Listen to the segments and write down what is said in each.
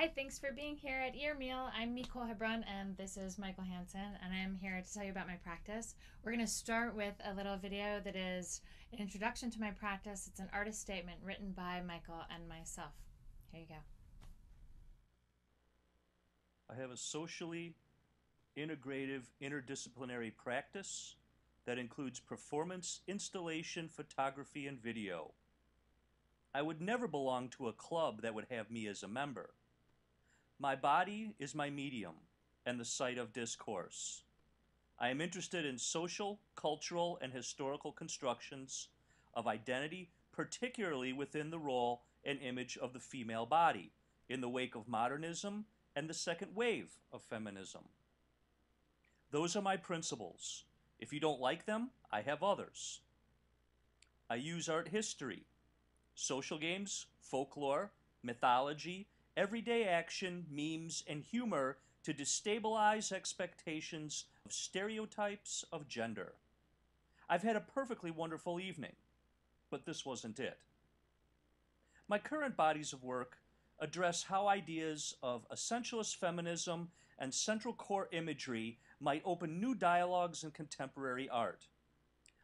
Hi, thanks for being here at Ear Meal. I'm Micol Hebron, and this is Michael Hanson, and I'm here to tell you about my practice. We're going to start with a little video that is an introduction to my practice. It's an artist statement written by Michael and myself. Here you go. I have a socially integrative interdisciplinary practice that includes performance, installation, photography, and video. I would never belong to a club that would have me as a member. My body is my medium and the site of discourse. I am interested in social, cultural, and historical constructions of identity, particularly within the role and image of the female body, in the wake of modernism and the second wave of feminism. Those are my principles. If you don't like them, I have others. I use art history, social games, folklore, mythology, everyday action, memes, and humor to destabilize expectations of stereotypes of gender. I've had a perfectly wonderful evening, but this wasn't it. My current bodies of work address how ideas of essentialist feminism and central core imagery might open new dialogues in contemporary art.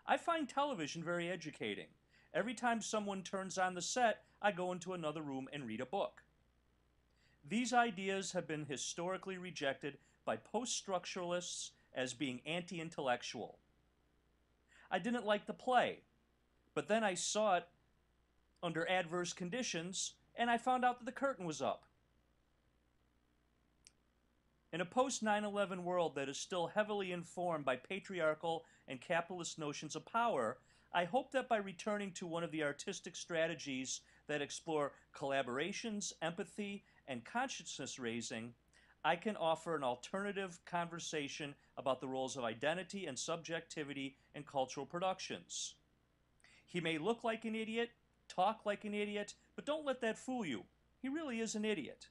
I find television very educating. Every time someone turns on the set, I go into another room and read a book. These ideas have been historically rejected by post-structuralists as being anti-intellectual. I didn't like the play, but then I saw it under adverse conditions, and I found out that the curtain was up. In a post-9/11 world that is still heavily informed by patriarchal and capitalist notions of power, I hope that by returning to one of the artistic strategies that explore collaborations, empathy, and consciousness raising, I can offer an alternative conversation about the roles of identity and subjectivity in cultural productions. He may look like an idiot, talk like an idiot, but don't let that fool you. He really is an idiot.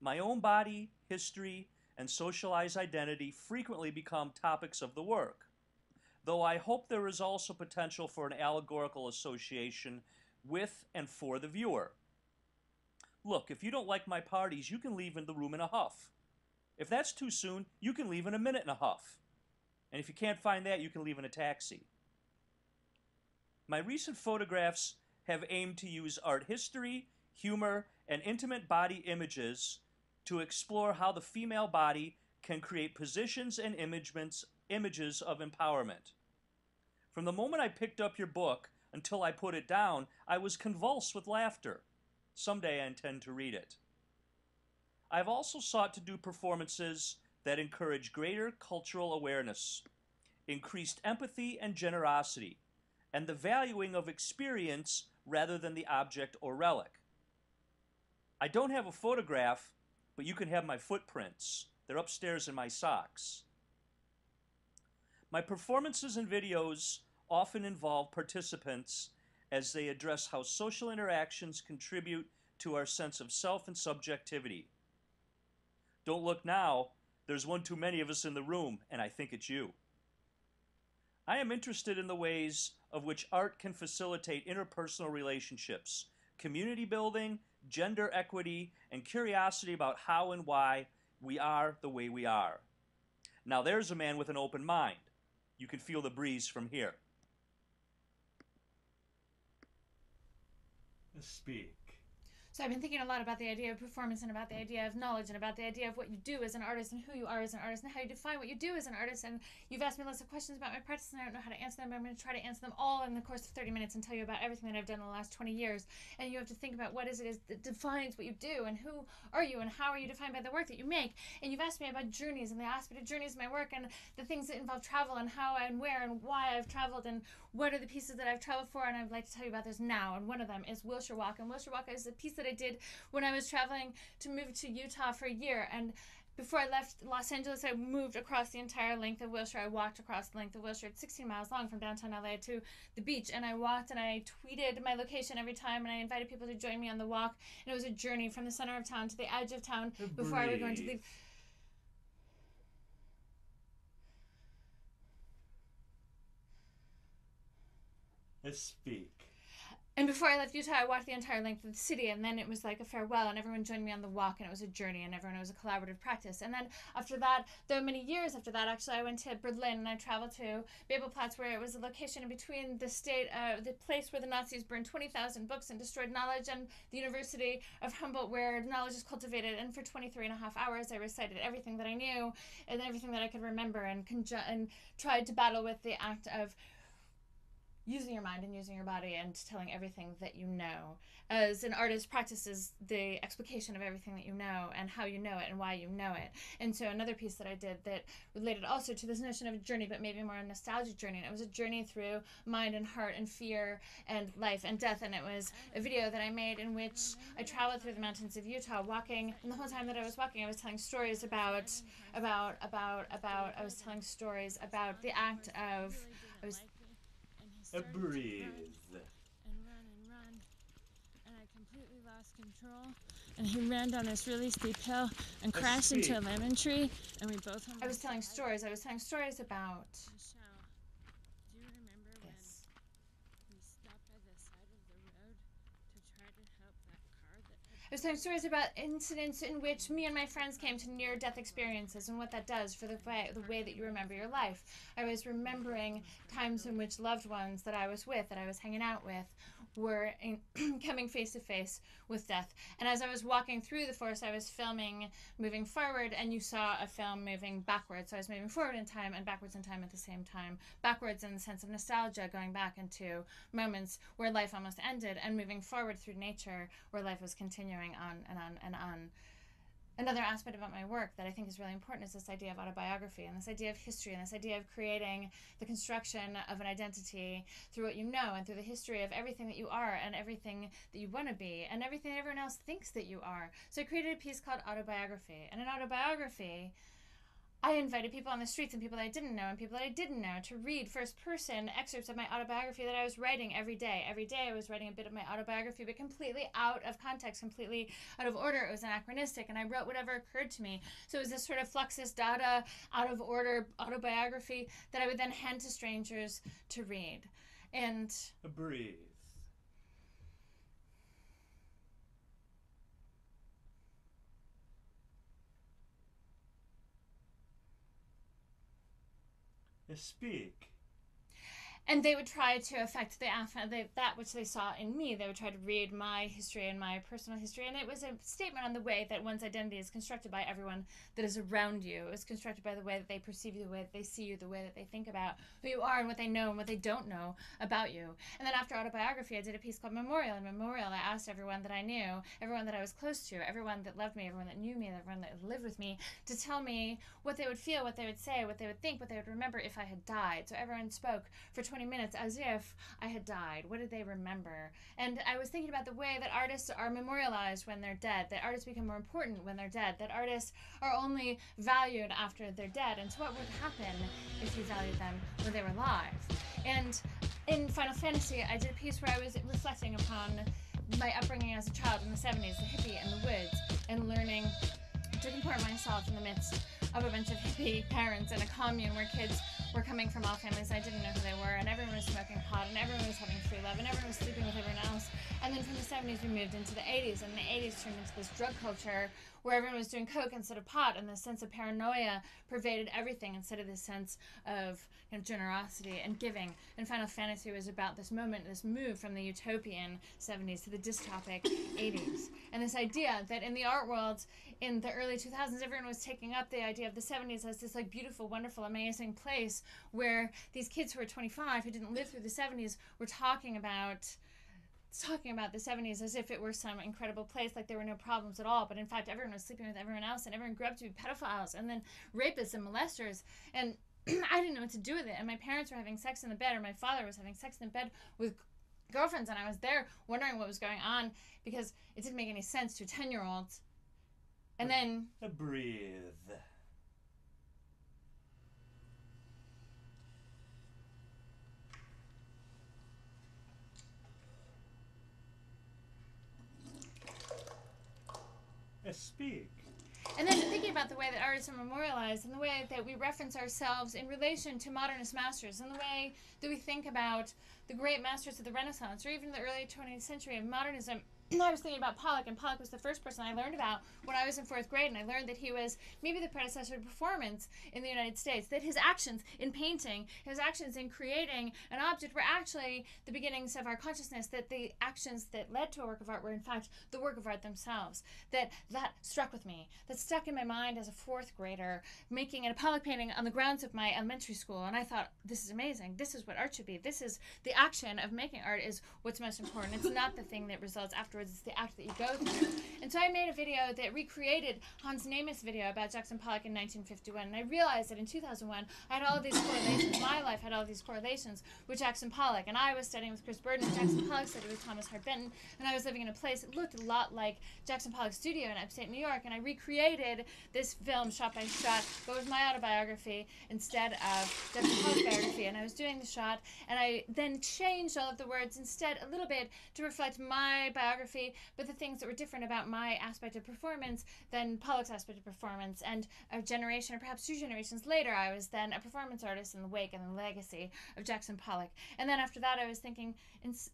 My own body, history, and socialized identity frequently become topics of the work, though I hope there is also potential for an allegorical association with and for the viewer. Look, if you don't like my parties, you can leave in the room in a huff. If that's too soon, you can leave in a minute and a huff. And if you can't find that, you can leave in a taxi. My recent photographs have aimed to use art history, humor, and intimate body images to explore how the female body can create positions and images of empowerment. From the moment I picked up your book until I put it down, I was convulsed with laughter. Someday I intend to read it. I've also sought to do performances that encourage greater cultural awareness, increased empathy and generosity, and the valuing of experience rather than the object or relic. I don't have a photograph, but you can have my footprints. They're upstairs in my socks. My performances and videos often involve participants as they address how social interactions contribute to our sense of self and subjectivity. Don't look now, there's one too many of us in the room, and I think it's you. I am interested in the ways of which art can facilitate interpersonal relationships, community building, gender equity, and curiosity about how and why we are the way we are. Now there's a man with an open mind. You can feel the breeze from here. Speak. So I've been thinking a lot about the idea of performance and about the idea of knowledge and about the idea of what you do as an artist and who you are as an artist and how you define what you do as an artist. And you've asked me lots of questions about my practice and I don't know how to answer them, but I'm going to try to answer them all in the course of 30 minutes and tell you about everything that I've done in the last 20 years. And you have to think about what is it that defines what you do and who are you and how are you defined by the work that you make. And you've asked me about journeys and the aspect of journeys in my work and the things that involve travel and how and where and why I've traveled and what are the pieces that I've traveled for. And I'd like to tell you about this now. And one of them is Wilshire Walk. And Wilshire Walk is a piece that I did when I was traveling to move to Utah for a year. And before I left Los Angeles, I moved across the entire length of Wilshire. I walked across the length of Wilshire. It's 16 miles long from downtown LA to the beach. And I walked and I tweeted my location every time and I invited people to join me on the walk. And it was a journey from the center of town to the edge of town before I was going to leave. Speak. And before I left Utah, I walked the entire length of the city, and then it was like a farewell, and everyone joined me on the walk, and it was a journey, and everyone, it was a collaborative practice. And then after that, though many years after that, actually, I went to Berlin, and I traveled to Babelplatz, where it was a location in between the place where the Nazis burned 20,000 books and destroyed knowledge, and the University of Humboldt, where knowledge is cultivated. And for 23.5 hours, I recited everything that I knew and everything that I could remember, and tried to battle with the act of using your mind and using your body and telling everything that you know. As an artist practices the explication of everything that you know and how you know it and why you know it. And so another piece that I did that related also to this notion of a journey, but maybe more a nostalgic journey, and it was a journey through mind and heart and fear and life and death. And it was a video that I made in which I traveled through the mountains of Utah walking, and the whole time that I was walking, I was telling stories about I was telling stories about the act of Breathe. And run, and I completely lost control. And he ran down this really steep hill and crashed into a lemon tree, and we both. I was telling stories about. Michelle, do you remember when we stopped by the side of the road to try to help that car that I was telling stories about incidents in which me and my friends came to near-death experiences and what that does for the way that you remember your life. I was remembering times in which loved ones that I was with, that I was hanging out with, were coming face to face with death. And as I was walking through the forest, I was filming moving forward, and you saw a film moving backwards. So I was moving forward in time and backwards in time at the same time. Backwards in the sense of nostalgia, going back into moments where life almost ended, and moving forward through nature where life was continuing on and on and on. Another aspect about my work that I think is really important is this idea of autobiography and this idea of history and this idea of creating the construction of an identity through what you know and through the history of everything that you are and everything that you want to be and everything that everyone else thinks that you are. So I created a piece called Autobiography. And in Autobiography, I invited people on the streets and people that I didn't know and people that I didn't know to read first-person excerpts of my autobiography that I was writing every day. Every day I was writing a bit of my autobiography, but completely out of context, completely out of order. It was anachronistic, and I wrote whatever occurred to me. So it was this sort of fluxus data, out-of-order autobiography that I would then hand to strangers to read. And Breathe. Speak. And they would try to affect that which they saw in me. They would try to read my history and my personal history. And it was a statement on the way that one's identity is constructed by everyone that is around you. It was constructed by the way that they perceive you, the way that they see you, the way that they think about who you are and what they know and what they don't know about you. And then after Autobiography, I did a piece called Memorial. In Memorial, I asked everyone that I knew, everyone that I was close to, everyone that loved me, everyone that knew me, everyone that lived with me, to tell me what they would feel, what they would say, what they would think, what they would remember if I had died. So everyone spoke for 20 minutes as if I had died. What did they remember? And I was thinking about the way that artists are memorialized when they're dead, that artists become more important when they're dead, that artists are only valued after they're dead. And so what would happen if you valued them when they were alive? And in Final Fantasy, I did a piece where I was reflecting upon my upbringing as a child in the 70s, the hippie in the woods, and learning to comport myself in the midst of a bunch of hippie parents in a commune where kids were coming from all families. I didn't know who they were, and everyone was smoking pot, and everyone was having free love, and everyone was sleeping with everyone else. And then from the 70s, we moved into the 80s, and the 80s turned into this drug culture where everyone was doing coke instead of pot, and this sense of paranoia pervaded everything instead of this sense of generosity and giving. And Final Fantasy was about this moment, this move from the utopian 70s to the dystopic 80s. And this idea that in the art world, in the early 2000s, everyone was taking up the idea of the 70s as this like beautiful, wonderful, amazing place where these kids who were 25, who didn't live through the 70s, were talking about the 70s as if it were some incredible place, like there were no problems at all. But in fact, everyone was sleeping with everyone else, and everyone grew up to be pedophiles and then rapists and molesters. And I didn't know what to do with it. And my parents were having sex in the bed, or my father was having sex in bed with girlfriends, and I was there wondering what was going on because it didn't make any sense to 10-year-olds. And then Breathe. Speak. And then thinking about the way that artists are memorialized and the way that we reference ourselves in relation to modernist masters and the way that we think about the great masters of the Renaissance or even the early 20th century of modernism. I was thinking about Pollock, and Pollock was the first person I learned about when I was in 4th grade, and I learned that he was maybe the predecessor to performance in the United States, that his actions in painting, his actions in creating an object were actually the beginnings of our consciousness, that the actions that led to a work of art were in fact the work of art themselves. That struck with me, that stuck in my mind as a 4th grader, making a Pollock painting on the grounds of my elementary school, and I thought, this is amazing, this is what art should be, this is the action of making art is what's most important. It's not the thing that results afterwards, it's the act that you go through. And so I made a video that recreated Hans Nemeth's video about Jackson Pollock in 1951, and I realized that in 2001 I had all of these correlations, my life had all of these correlations with Jackson Pollock, and I was studying with Chris Burden, and Jackson Pollock studied with Thomas Hart Benton, and I was living in a place that looked a lot like Jackson Pollock's studio in upstate New York, and I recreated this film shot by shot, but with my autobiography instead of Jackson Pollock's biography, and I was doing the shot, and I then changed all of the words instead a little bit to reflect my biography, but the things that were different about my aspect of performance than Pollock's aspect of performance. And a generation, or perhaps 2 generations later, I was then a performance artist in the wake and the legacy of Jackson Pollock. And then after that, I was thinking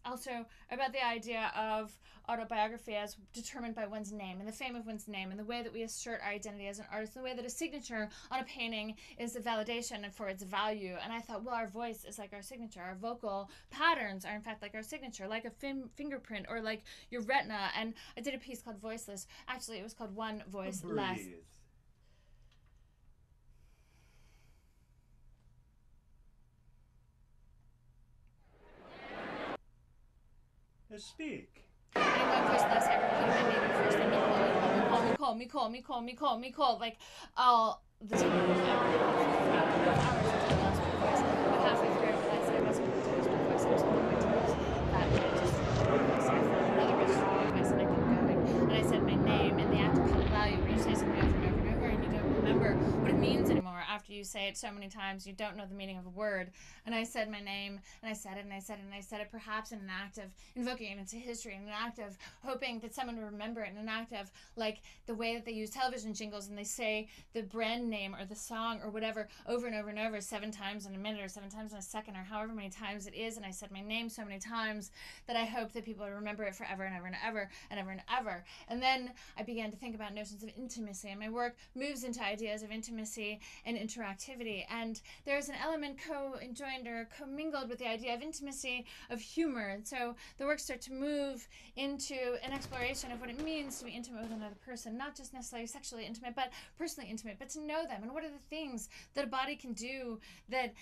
also about the idea of autobiography as determined by one's name and the fame of one's name and the way that we assert our identity as an artist, and the way that a signature on a painting is a validation for its value. And I thought, well, our voice is like our signature. Our vocal patterns are in fact like our signature, like a fingerprint or like your retina. And I did a piece called Voiceless. Actually, it was called One Voice Less. Speak. And One Voice Less, everybody my name first, and Micol, like all the time. But halfway through, I realized I wasn't going to use my voice. I was going to use that just voice. I found another really strong voice, and I kept going. And I said my name, and the act of value, where you say something over and over and over, and you don't remember what it means anymore after you say it so many times. You don't know the meaning of a word. And I said my name, and I said it, and I said it, and I said it, perhaps in an act of invoking it into history, in an act of hoping that someone would remember it, in an act of like the way that they use television jingles and they say the brand name or the song or whatever over and over and over 7 times in a minute or 7 times in a second or however many times it is. And I said my name so many times that I hope that people would remember it forever and ever and ever and ever and ever. And then I began to think about notions of intimacy, and my work moves into ideas of intimacy and interactivity. And there's an element co-enjoined or commingled with the idea of intimacy, of humor. And so the work starts to move into an exploration of what it means to be intimate with another person, not just necessarily sexually intimate, but personally intimate, but to know them. And what are the things that a body can do that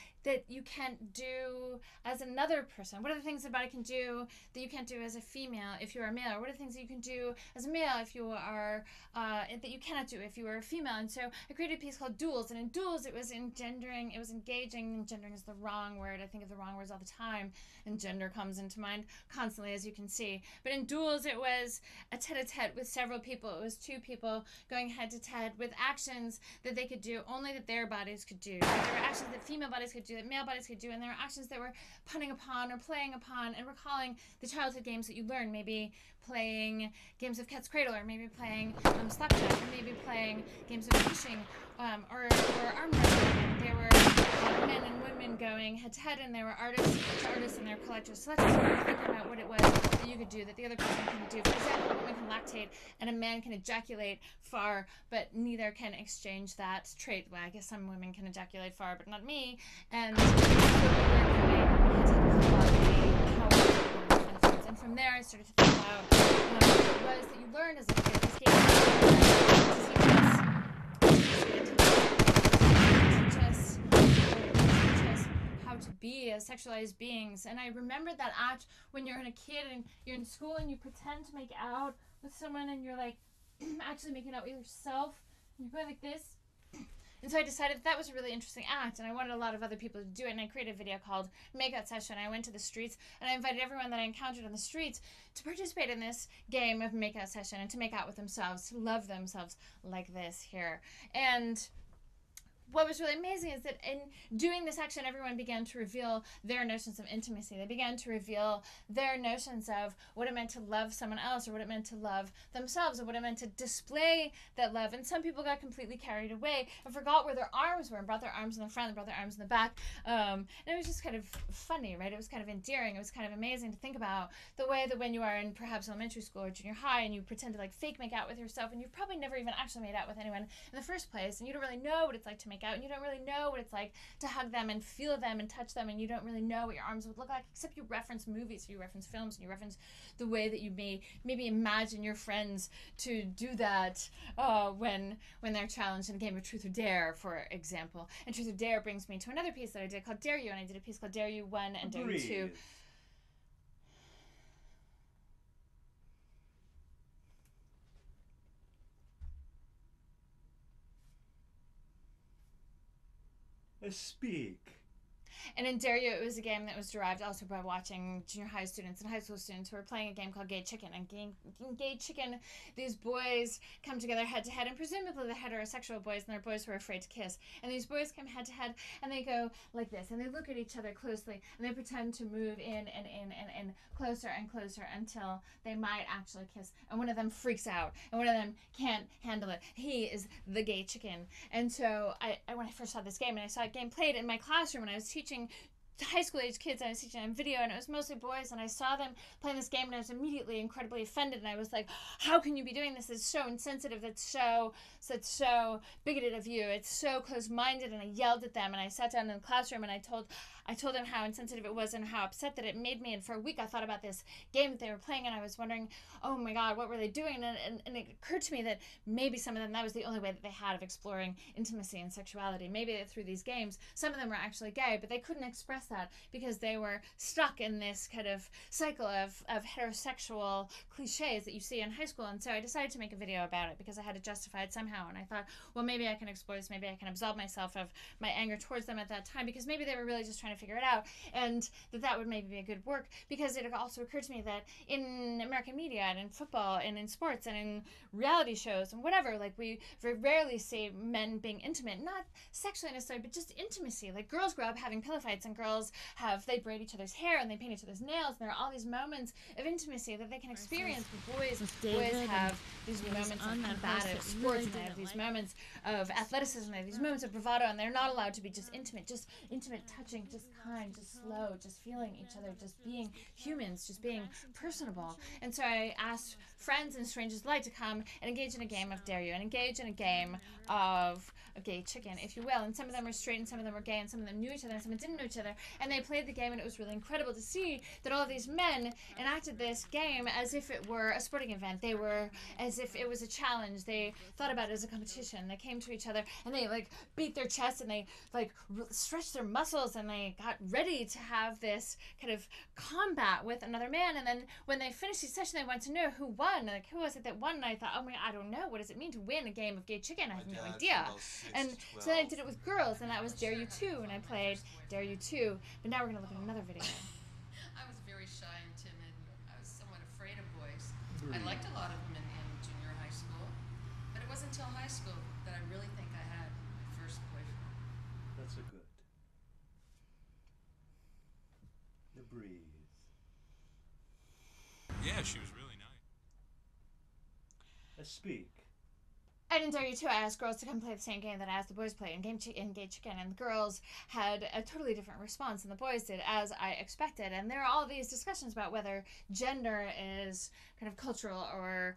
you can't do as another person? What are the things that a body can do that you can't do as a female if you are a male? Or what are the things that you can do as a male if you are, that you cannot do if you are a female? And so I created a piece called Duels, and in Duels it was engendering, it was engaging. Engendering is the wrong word. I think of the wrong words all the time, and gender comes into mind constantly, as you can see. But in Duels it was a tete-a-tete with several people. It was 2 people going head-to-head with actions that they could do, only that their bodies could do. There were actions that female bodies could do, that male bodies could do, and there were actions that were punning upon or playing upon and recalling the childhood games that you learned, maybe playing games of cat's cradle, or maybe playing slapjack, or maybe playing games of fishing, or arm wrestling. There were men and women going head-to-head, and there were artists and there were collectors. So let's just think about what it was that you could do that the other person couldn't do. For example, a woman can lactate and a man can ejaculate far, but neither can exchange that trait. Well, I guess some women can ejaculate far, but not me. And so we were doing and from there I started to think about what it was that you learned as a kid. This game teach us how to be as sexualized beings. And I remembered that act when you're a kid and you're in school and you pretend to make out with someone and you're like actually making out with yourself. And you're going like this. And so I decided that was a really interesting act, and I wanted a lot of other people to do it, and I created a video called Makeout Session. I went to the streets, and I invited everyone that I encountered on the streets to participate in this game of Makeout Session and to make out with themselves, to love themselves like this here. And what was really amazing is that in doing this action, everyone began to reveal their notions of intimacy. They began to reveal their notions of what it meant to love someone else, or what it meant to love themselves, or what it meant to display that love. And some people got completely carried away and forgot where their arms were and brought their arms in the front and brought their arms in the back. And it was just kind of funny, right? It was kind of endearing. It was kind of amazing to think about the way that when you are in perhaps elementary school or junior high and you pretend to like fake make out with yourself, and you've probably never even actually made out with anyone in the first place, and you don't really know what it's like to make out, and you don't really know what it's like to hug them and feel them and touch them, and you don't really know what your arms would look like, except you reference movies, you reference films, and you reference the way that you may maybe imagine your friends to do that when they're challenged in a game of Truth or Dare, for example. And Truth or Dare brings me to another piece that I did called Dare You, and I did a piece called Dare You 1 and Dare You 2. Speak. And in Dare You, it was a game that was derived also by watching junior high students and high school students who were playing a game called Gay Chicken. And in Gay Chicken, these boys come together head to head, and presumably the heterosexual boys, and they're boys who are afraid to kiss. And these boys come head to head, and they go like this, and they look at each other closely, and they pretend to move in and closer and closer until they might actually kiss. And one of them freaks out, and one of them can't handle it. He is the Gay Chicken. And so I when I first saw this game, and I saw a game played in my classroom when I was teaching high school age kids, and I was teaching them video, and it was mostly boys, and I saw them playing this game, and I was immediately incredibly offended, and I was like, how can you be doing this? It's so insensitive, that's so bigoted of you, it's so close-minded. And I yelled at them, and I sat down in the classroom, and I told them how insensitive it was and how upset that it made me. And for a week I thought about this game that they were playing, and I was wondering, oh my God, what were they doing? And it occurred to me that maybe some of them, that was the only way that they had of exploring intimacy and sexuality. Maybe through these games, some of them were actually gay, but they couldn't express that because they were stuck in this kind of cycle of heterosexual cliches that you see in high school. And so I decided to make a video about it because I had to justify it somehow. And I thought, well, maybe I can explore this. Maybe I can absolve myself of my anger towards them at that time, because maybe they were really just trying to figure it out, and that would maybe be a good work. Because it also occurred to me that in American media and in football and in sports and in reality shows and whatever, like we very rarely see men being intimate, not sexually necessarily, but just intimacy. Like girls grow up having pillow fights, and girls they braid each other's hair and they paint each other's nails, and there are all these moments of intimacy that they can experience. Boys have these moments of combative sports, and they have these moments of athleticism, they have these moments of bravado, and they're not allowed to be just intimate touching, just kind, just slow, just feeling each other, just being humans, just being personable. And so I asked friends and strangers alike to come and engage in a game of Dare You, and engage in a game of Gay Chicken, if you will. And some of them were straight, and some of them were gay, and some of them knew each other, and some of them didn't know each other. And they played the game, and it was really incredible to see that all of these men enacted this game as if it were a sporting event. They were as if it was a challenge. They thought about it as a competition. They came to each other, and they like beat their chests, and they like stretched their muscles, and they got ready to have this kind of combat with another man. And then when they finished the session, they wanted to know who won, like who was it that won. And I thought, oh my, I don't know, what does it mean to win a game of Gay Chicken? I have no idea. And so then I did it with girls, and that was Dare You 2, and I played Dare You 2. But now we're going to look at another video. I was very shy and timid. I was somewhat afraid of boys. I liked a lot of them in junior high school, but it wasn't until high school that I really think I had my first boyfriend. That's a good. The breathe. Yeah, she was really nice. Speak. And in Dare You 2, I asked girls to come play the same game that I asked the boys play in Gay Chicken, and the girls had a totally different response than the boys did, as I expected. And there are all these discussions about whether gender is kind of cultural or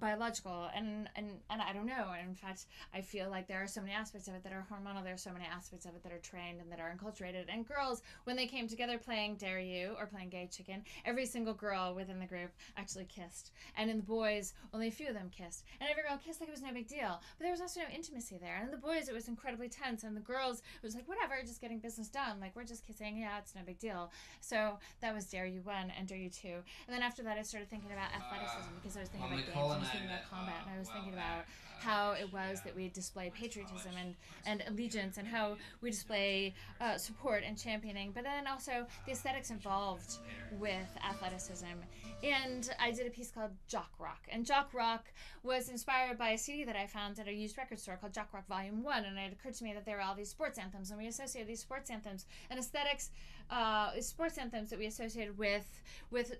biological, and I don't know. And in fact, I feel like there are so many aspects of it that are hormonal, there are so many aspects of it that are trained and that are enculturated. And girls, when they came together playing Dare You or playing Gay Chicken, every single girl within the group actually kissed. And in the boys, only a few of them kissed. And every girl kissed like it was no big deal. But there was also no intimacy there. And in the boys, it was incredibly tense. And the girls, it was like, whatever, just getting business done. Like, we're just kissing. Yeah, it's no big deal. So that was Dare You 1 and Dare You 2. And then after that, I started thinking about athleticism, because I was thinking about games, and I was thinking about combat, and I was thinking about how it was that we display patriotism and allegiance, and how we display support and championing, but then also the aesthetics involved with athleticism. And I did a piece called Jock Rock, and Jock Rock was inspired by a CD that that I found at a used record store called Jock Rock Volume 1, and it occurred to me that there were all these sports anthems, and we associated these sports anthems and aesthetics, sports anthems that we associated with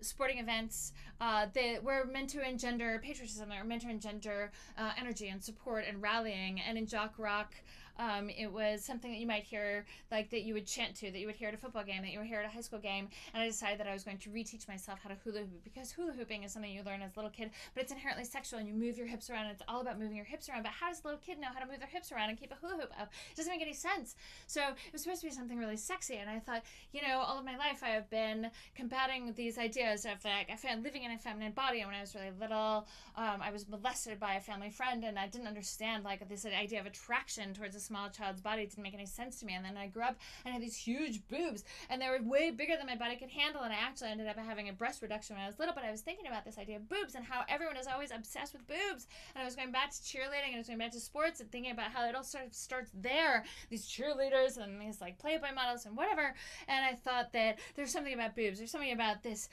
sporting events that were meant to engender patriotism, that were meant to engender energy and support and rallying. And in Jock Rock, it was something that you might hear, like that you would chant to, that you would hear at a football game, that you would hear at a high school game. And I decided that I was going to reteach myself how to hula hoop, because hula hooping is something you learn as a little kid, but it's inherently sexual, and you move your hips around, and it's all about moving your hips around. But how does a little kid know how to move their hips around and keep a hula hoop up? It doesn't make any sense. So it was supposed to be something really sexy, and I thought, all of my life I have been combating these ideas of like living in a feminine body. And when I was really little, I was molested by a family friend, and I didn't understand like this idea of attraction towards a small child's body. It didn't make any sense to me. And then I grew up and had these huge boobs, and they were way bigger than my body could handle, and I actually ended up having a breast reduction when I was little. But I was thinking about this idea of boobs and how everyone is always obsessed with boobs, and I was going back to cheerleading, and I was going back to sports and thinking about how it all sort of starts there, these cheerleaders and these like Playboy models and whatever. And I thought that there's something about boobs, there's something about this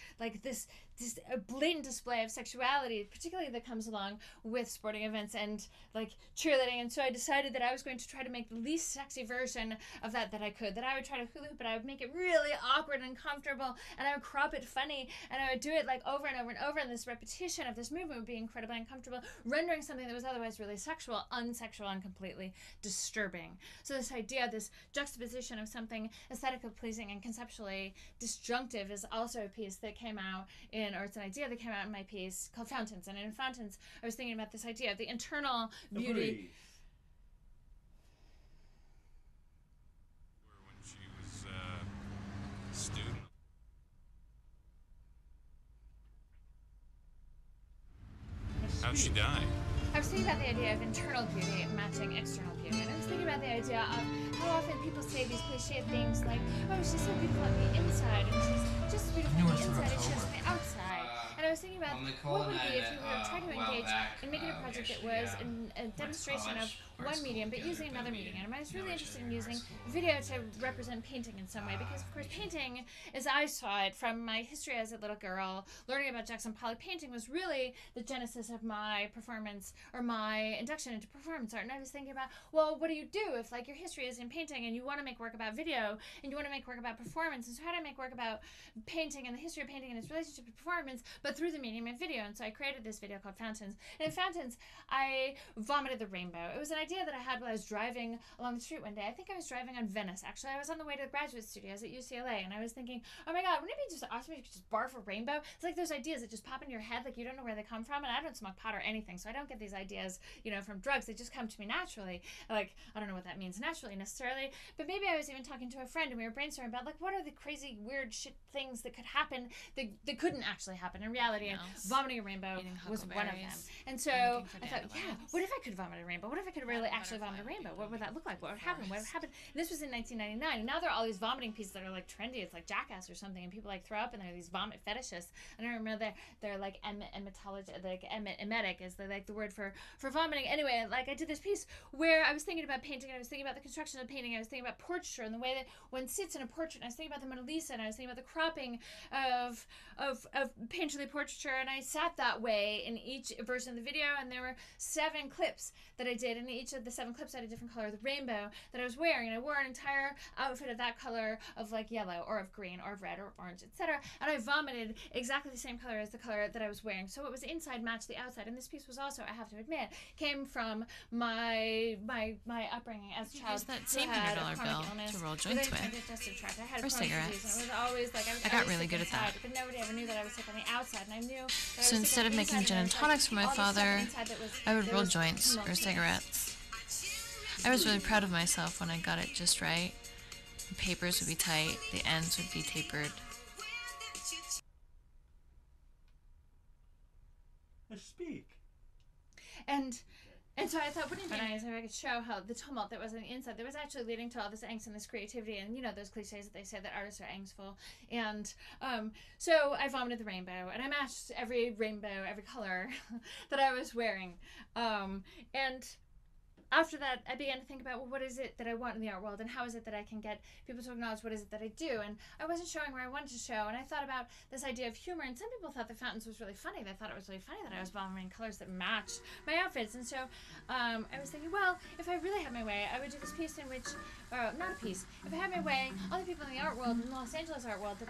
a blatant display of sexuality, particularly that comes along with sporting events and like cheerleading. And so I decided that I was going to try to make the least sexy version of that I could, that I would try to hula hoop, but I would make it really awkward and uncomfortable, and I would crop it funny, and I would do it like over and over and over, and this repetition of this movement would be incredibly uncomfortable, rendering something that was otherwise really sexual, unsexual, and completely disturbing. So this idea, this juxtaposition of something aesthetically pleasing and conceptually disjunctive is also a piece that came out or it's an idea that came out in my piece called Fountains. And in Fountains, I was thinking about this idea of the internal beauty. Agreed. When she was a student. How'd she die? I was thinking about the idea of internal beauty matching external beauty. And I was thinking about the idea of how often people say these cliche things like, oh, she's so beautiful on the inside, and she's just beautiful on the inside, and she's just on the outside. And I was thinking about what would it be if you were trying to engage in making a project that was a demonstration of one medium, but using another medium. And I was really interested in using video to represent painting in some way, because of course painting, as I saw it from my history as a little girl, learning about Jackson Pollock painting was really the genesis of my performance, or my induction into performance art. And I was thinking about, well, what do you do if like your history is in painting and you want to make work about video and you want to make work about performance? And so how do I make work about painting and the history of painting and its relationship to performance, but through the medium of video? And so I created this video called Fountains. And in Fountains, I vomited the rainbow. It was an idea that I had while I was driving along the street one day. I think I was driving on Venice, actually. I was on the way to the graduate studios at UCLA, and I was thinking, oh my God, wouldn't it be just awesome if you could just barf a rainbow? It's like those ideas that just pop into your head, like you don't know where they come from. And I don't smoke pot or anything, so I don't get these ideas, from drugs. They just come to me naturally. Like, I don't know what that means naturally necessarily, but maybe I was even talking to a friend and we were brainstorming about like, what are the crazy, weird shit things that could happen that couldn't actually happen in reality, and vomiting a rainbow was one of them. And so I thought, yeah, what if I could vomit a rainbow? What if I could really actually vomit a rainbow? What would that look like? What would happen? What would happen? And this was in 1999, and now there are all these vomiting pieces that are like trendy. It's like Jackass or something, and people like throw up, and there are these vomit fetishists. And I remember they're like emetic is like the word for vomiting. Anyway, like I did this piece where I was thinking about painting, and I was thinking about the construction of painting, I was thinking about portraiture and the way that one sits in a portrait, and I was thinking about the Mona Lisa, and I was thinking about the cropping of painterly portraiture, and I sat that way in each version of the video. And there were 7 clips that I did, and in each of the 7 clips I had a different color of the rainbow that I was wearing, and I wore an entire outfit of that color, of like yellow or of green or of red or of orange, etc. And I vomited exactly the same color as the color that I was wearing, so it was inside matched the outside. And this piece was also, I have to admit, came from my upbringing as a child. Use that same $100 bill to roll joints with, or cigarettes. I got really good at that. But nobody ever knew that I was sick on the outside, and I knew. So instead of making gin and tonics for my father, I would roll joints or cigarettes. I was really proud of myself when I got it just right. The papers would be tight, the ends would be tapered. Speak. And so I thought, wouldn't it be nice if I could show how the tumult that was on the inside that was actually leading to all this angst and this creativity, and those cliches that they say that artists are angstful. And so I vomited the rainbow, and I matched every rainbow, every color that I was wearing. And after that, I began to think about, well, what is it that I want in the art world, and how is it that I can get people to acknowledge what is it that I do? And I wasn't showing where I wanted to show, and I thought about this idea of humor, and some people thought the fountains was really funny. They thought it was really funny that I was vomiting colors that matched my outfits. And so I was thinking, well, if I really had my way, I would do this piece in which, not a piece, if I had my way, all the people in the art world, in the Los Angeles art world, that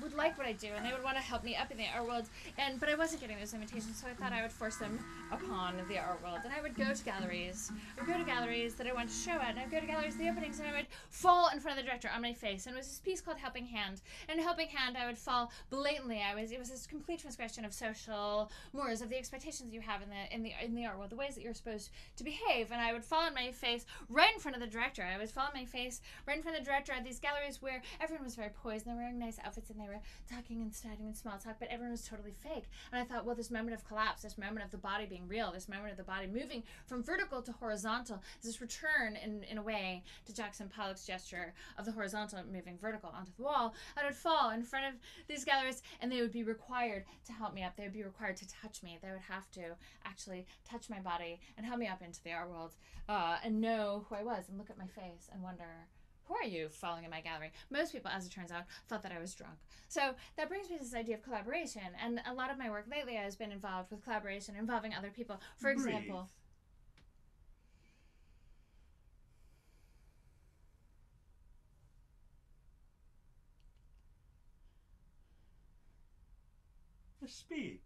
would like what I do, and they would want to help me up in the art world, but I wasn't getting those invitations, so I thought I would force them upon the art world. And I would go to galleries, that I wanted to show at, and I would go to galleries, the openings, and I would fall in front of the director on my face. And it was this piece called Helping Hand. And in Helping Hand, I would fall blatantly. It was this complete transgression of social mores, of the expectations you have in the art world, the ways that you're supposed to behave. And I would fall on my face right in front of the director. I would fall on my face right in front of the director at these galleries where everyone was very poised, and they were wearing nice outfits, and they were talking and starting in small talk, but everyone was totally fake. And I thought, well, this moment of collapse, this moment of the body being real, this moment of the body moving from vertical to horizontal, this return in a way to Jackson Pollock's gesture of the horizontal moving vertical onto the wall. I would fall in front of these galleries, and they would be required to help me up. They would be required to touch me. They would have to actually touch my body and help me up into the art world, and know who I was and look at my face and wonder, who are you falling in my gallery? Most people, as it turns out, thought that I was drunk. So that brings me to this idea of collaboration. And a lot of my work lately has been involved with collaboration involving other people. For example, Speak.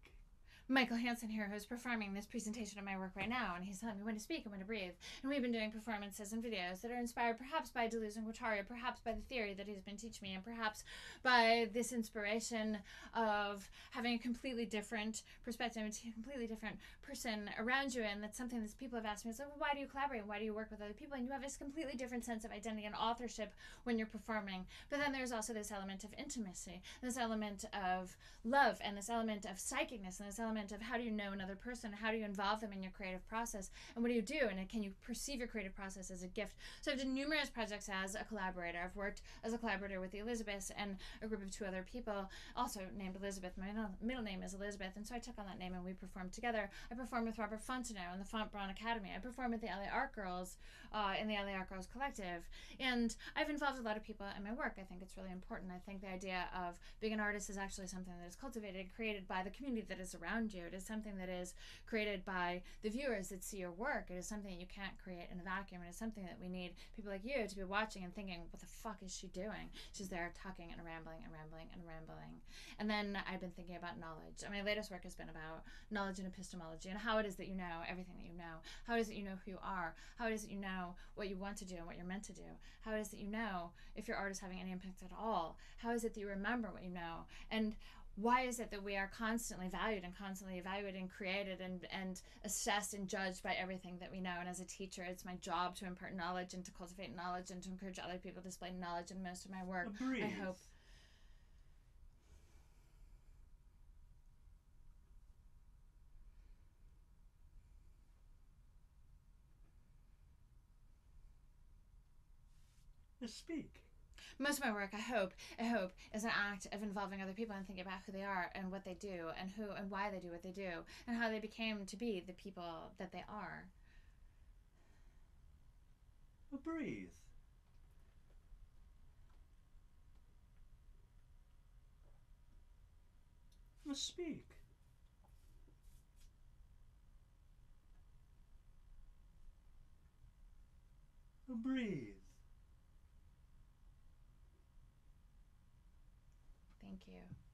Michael Hanson here, who's performing this presentation of my work right now, and he's telling me when to speak and when to breathe. And we've been doing performances and videos that are inspired perhaps by Deleuze and Guattari, perhaps by the theory that he's been teaching me, and perhaps by this inspiration of having a completely different perspective, a completely different person around you. And that's something that people have asked me. It's like, well, why do you collaborate? Why do you work with other people? And you have this completely different sense of identity and authorship when you're performing. But then there's also this element of intimacy, this element of love, and this element of psychicness, and this element of how do you know another person, how do you involve them in your creative process, and what do you do, and can you perceive your creative process as a gift. So I've done numerous projects as a collaborator. I've worked as a collaborator with the Elizabeths and a group of 2 other people, also named Elizabeth. My middle name is Elizabeth, and so I took on that name and we performed together. I performed with Robert Fontenot in the Font Braun Academy. I performed with the LA Art Girls in the LA Art Girls Collective, and I've involved a lot of people in my work. I think it's really important. I think the idea of being an artist is actually something that is cultivated and created by the community that is around you. It is something that is created by the viewers that see your work. It is something you can't create in a vacuum. It is something that we need people like you to be watching and thinking, what the fuck is she doing? She's there talking and rambling and rambling and rambling. And then I've been thinking about knowledge. And my latest work has been about knowledge and epistemology, and how it is that you know everything that you know. How it is that you know who you are. How it is that you know what you want to do and what you're meant to do. How it is that you know if your art is having any impact at all. How is it that you remember what you know? And why is it that we are constantly valued and constantly evaluated and created and assessed and judged by everything that we know? And as a teacher, it's my job to impart knowledge and to cultivate knowledge and to encourage other people to display knowledge in most of my work. Breathe. I hope. Speak. Most of my work, I hope, is an act of involving other people and thinking about who they are and what they do and who and why they do what they do and how they became to be the people that they are. Breathe. Speak. Breathe. Thank you.